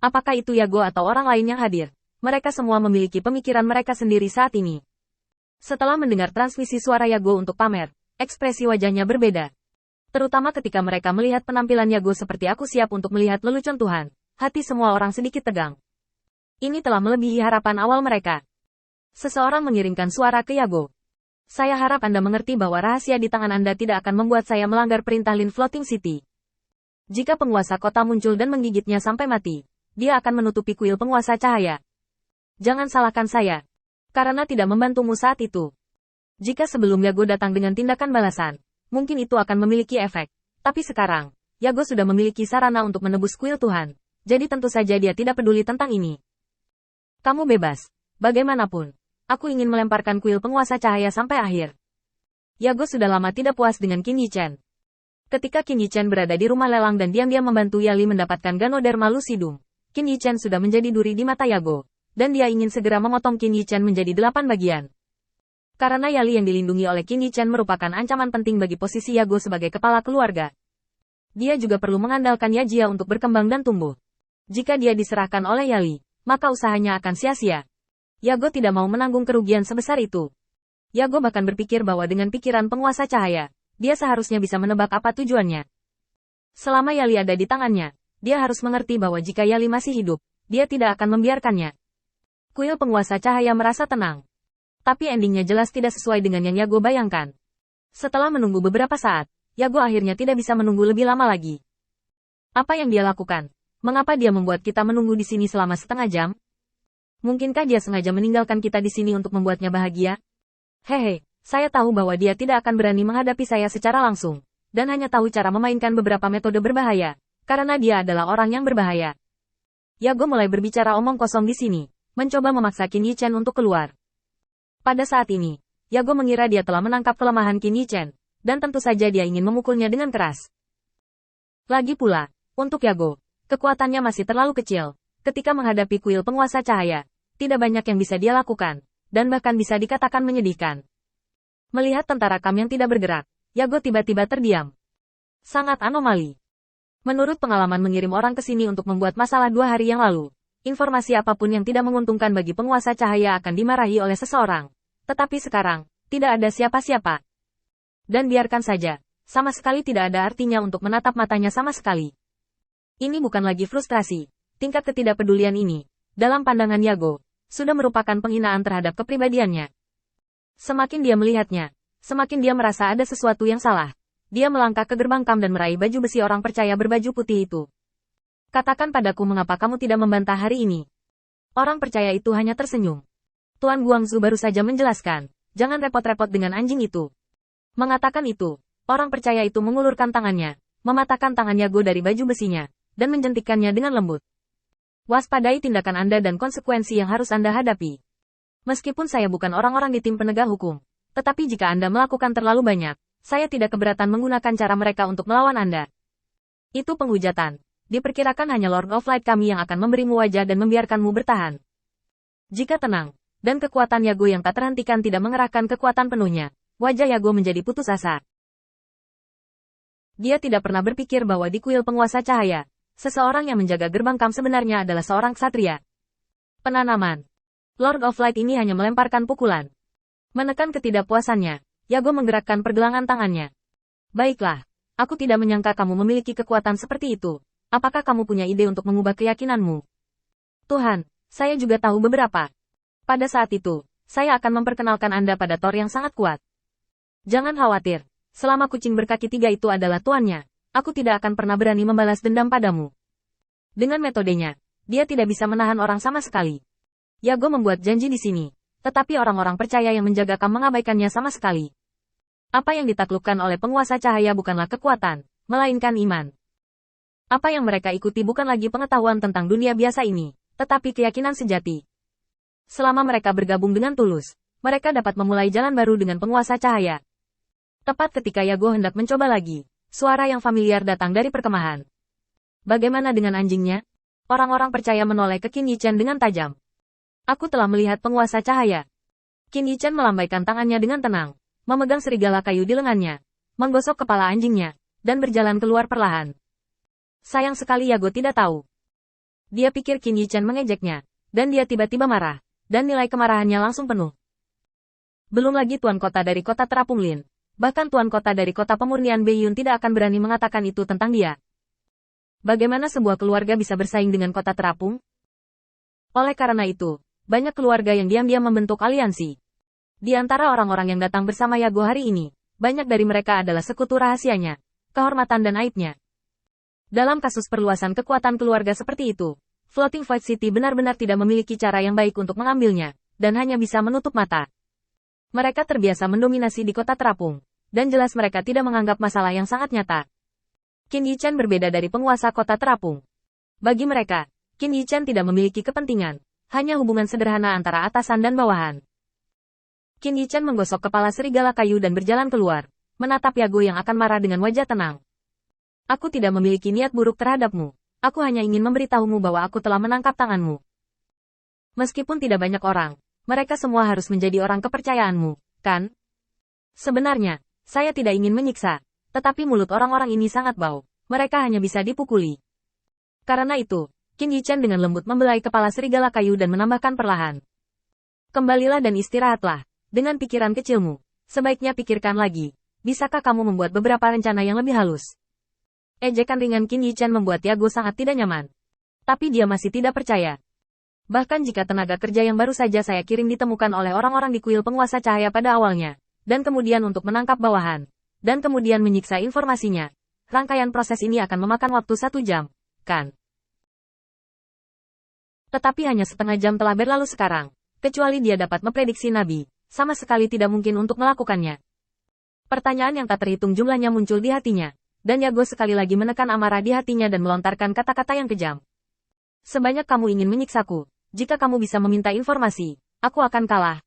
Apakah itu Yago atau orang lain yang hadir? Mereka semua memiliki pemikiran mereka sendiri saat ini. Setelah mendengar transmisi suara Yago untuk pamer, ekspresi wajahnya berbeda. Terutama ketika mereka melihat penampilan Yago seperti aku siap untuk melihat lelucon Tuhan. Hati semua orang sedikit tegang. Ini telah melebihi harapan awal mereka. Seseorang mengirimkan suara ke Yago. Saya harap Anda mengerti bahwa rahasia di tangan Anda tidak akan membuat saya melanggar perintah Lin Floating City. Jika penguasa kota muncul dan menggigitnya sampai mati, dia akan menutupi kuil penguasa cahaya. Jangan salahkan saya. Karena tidak membantumu saat itu. Jika sebelum Yago datang dengan tindakan balasan, mungkin itu akan memiliki efek. Tapi sekarang, Yago sudah memiliki sarana untuk menebus kuil Tuhan. Jadi tentu saja dia tidak peduli tentang ini. Kamu bebas. Bagaimanapun, aku ingin melemparkan kuil penguasa cahaya sampai akhir. Yago sudah lama tidak puas dengan Qin Yichen. Ketika Qin Yichen berada di rumah lelang dan diam-diam membantu Yali mendapatkan Ganoderma Lucidum, Qin Yichen sudah menjadi duri di mata Yago, dan dia ingin segera memotong Qin Yichen menjadi 8 bagian. Karena Yali yang dilindungi oleh Qin Yichen merupakan ancaman penting bagi posisi Yago sebagai kepala keluarga. Dia juga perlu mengandalkan Yajia untuk berkembang dan tumbuh. Jika dia diserahkan oleh Yali, maka usahanya akan sia-sia. Yago tidak mau menanggung kerugian sebesar itu. Yago bahkan berpikir bahwa dengan pikiran penguasa cahaya, dia seharusnya bisa menebak apa tujuannya. Selama Yali ada di tangannya, dia harus mengerti bahwa jika Yali masih hidup, dia tidak akan membiarkannya. Kuil penguasa cahaya merasa tenang. Tapi endingnya jelas tidak sesuai dengan yang Yago bayangkan. Setelah menunggu beberapa saat, Yago akhirnya tidak bisa menunggu lebih lama lagi. Apa yang dia lakukan? Mengapa dia membuat kita menunggu di sini selama setengah jam? Mungkinkah dia sengaja meninggalkan kita di sini untuk membuatnya bahagia? Hehe, saya tahu bahwa dia tidak akan berani menghadapi saya secara langsung, dan hanya tahu cara memainkan beberapa metode berbahaya, karena dia adalah orang yang berbahaya. Yago mulai berbicara omong kosong di sini, mencoba memaksa Qin Yichen untuk keluar. Pada saat ini, Yago mengira dia telah menangkap kelemahan Qin Yichen, dan tentu saja dia ingin memukulnya dengan keras. Lagi pula, untuk Yago, kekuatannya masih terlalu kecil. Ketika menghadapi kuil penguasa cahaya, tidak banyak yang bisa dia lakukan, dan bahkan bisa dikatakan menyedihkan. Melihat tentara Kam yang tidak bergerak, Yago tiba-tiba terdiam. Sangat anomali. Menurut pengalaman mengirim orang ke sini untuk membuat masalah 2 hari yang lalu, informasi apapun yang tidak menguntungkan bagi penguasa cahaya akan dimarahi oleh seseorang. Tetapi sekarang, tidak ada siapa-siapa. Dan biarkan saja, sama sekali tidak ada artinya untuk menatap matanya sama sekali. Ini bukan lagi frustrasi. Tingkat ketidakpedulian ini, dalam pandangan Yago, sudah merupakan penghinaan terhadap kepribadiannya. Semakin dia melihatnya, semakin dia merasa ada sesuatu yang salah. Dia melangkah ke gerbang Kam dan meraih baju besi orang percaya berbaju putih itu. Katakan padaku mengapa kamu tidak membantah hari ini. Orang percaya itu hanya tersenyum. Tuan Guangzhou baru saja menjelaskan, jangan repot-repot dengan anjing itu. Mengatakan itu, orang percaya itu mengulurkan tangannya, mematahkan tangan Yago dari baju besinya, dan menjentikkannya dengan lembut. Waspadai tindakan Anda dan konsekuensi yang harus Anda hadapi. Meskipun saya bukan orang-orang di tim penegak hukum, tetapi jika Anda melakukan terlalu banyak, saya tidak keberatan menggunakan cara mereka untuk melawan Anda. Itu penghujatan. Diperkirakan hanya Lord of Light kami yang akan memberimu wajah dan membiarkanmu bertahan. Jika tenang, dan kekuatan Yago yang tak terhentikan tidak mengerahkan kekuatan penuhnya, wajah Yago menjadi putus asa. Dia tidak pernah berpikir bahwa di kuil penguasa cahaya, seseorang yang menjaga gerbang Kam sebenarnya adalah seorang ksatria. Penanaman. Lord of Light ini hanya melemparkan pukulan. Menekan ketidakpuasannya, Yago menggerakkan pergelangan tangannya. Baiklah, aku tidak menyangka kamu memiliki kekuatan seperti itu. Apakah kamu punya ide untuk mengubah keyakinanmu? Tuhan, saya juga tahu beberapa. Pada saat itu, saya akan memperkenalkan Anda pada Thor yang sangat kuat. Jangan khawatir, selama kucing berkaki 3 itu adalah tuannya, aku tidak akan pernah berani membalas dendam padamu. Dengan metodenya, dia tidak bisa menahan orang sama sekali. Yago membuat janji di sini, tetapi orang-orang percaya yang menjaga Kam mengabaikannya sama sekali. Apa yang ditaklukkan oleh penguasa cahaya bukanlah kekuatan, melainkan iman. Apa yang mereka ikuti bukan lagi pengetahuan tentang dunia biasa ini, tetapi keyakinan sejati. Selama mereka bergabung dengan tulus, mereka dapat memulai jalan baru dengan penguasa cahaya. Tepat ketika Yago hendak mencoba lagi, suara yang familiar datang dari perkemahan. Bagaimana dengan anjingnya? Orang-orang percaya menoleh ke Qin Yichen dengan tajam. Aku telah melihat penguasa cahaya. Qin Yichen melambaikan tangannya dengan tenang, memegang serigala kayu di lengannya, menggosok kepala anjingnya, dan berjalan keluar perlahan. Sayang sekali Yago tidak tahu. Dia pikir Qin Yichen mengejeknya, dan dia tiba-tiba marah, dan nilai kemarahannya langsung penuh. Belum lagi tuan kota dari kota terapung Lin. Bahkan tuan kota dari kota pemurnian Beiyun tidak akan berani mengatakan itu tentang dia. Bagaimana sebuah keluarga bisa bersaing dengan kota terapung? Oleh karena itu, banyak keluarga yang diam-diam membentuk aliansi. Di antara orang-orang yang datang bersama Yago hari ini, banyak dari mereka adalah sekutu rahasianya, kehormatan dan aibnya. Dalam kasus perluasan kekuatan keluarga seperti itu, Floating Void City benar-benar tidak memiliki cara yang baik untuk mengambilnya, dan hanya bisa menutup mata. Mereka terbiasa mendominasi di kota terapung, dan jelas mereka tidak menganggap masalah yang sangat nyata. Qin Yichen berbeda dari penguasa kota terapung. Bagi mereka, Qin Yichen tidak memiliki kepentingan, hanya hubungan sederhana antara atasan dan bawahan. Qin Yichen menggosok kepala serigala kayu dan berjalan keluar, menatap Yago yang akan marah dengan wajah tenang. Aku tidak memiliki niat buruk terhadapmu. Aku hanya ingin memberitahumu bahwa aku telah menangkap tanganmu. Meskipun tidak banyak orang, mereka semua harus menjadi orang kepercayaanmu, kan? Sebenarnya, saya tidak ingin menyiksa, tetapi mulut orang-orang ini sangat bau. Mereka hanya bisa dipukuli. Karena itu, Qin Yichen dengan lembut membelai kepala serigala kayu dan menambahkan perlahan. Kembalilah dan istirahatlah. Dengan pikiran kecilmu, sebaiknya pikirkan lagi. Bisakah kamu membuat beberapa rencana yang lebih halus? Ejekan ringan Qin Yichen membuat Yago sangat tidak nyaman. Tapi dia masih tidak percaya. Bahkan jika tenaga kerja yang baru saja saya kirim ditemukan oleh orang-orang di kuil penguasa cahaya pada awalnya, dan kemudian untuk menangkap bawahan, dan kemudian menyiksa informasinya, rangkaian proses ini akan memakan waktu 1 jam, kan? Tetapi hanya setengah jam telah berlalu sekarang, kecuali dia dapat memprediksi Nabi, sama sekali tidak mungkin untuk melakukannya. Pertanyaan yang tak terhitung jumlahnya muncul di hatinya. Dan Yago sekali lagi menekan amarah di hatinya dan melontarkan kata-kata yang kejam. Sebanyak kamu ingin menyiksaku, jika kamu bisa meminta informasi, aku akan kalah.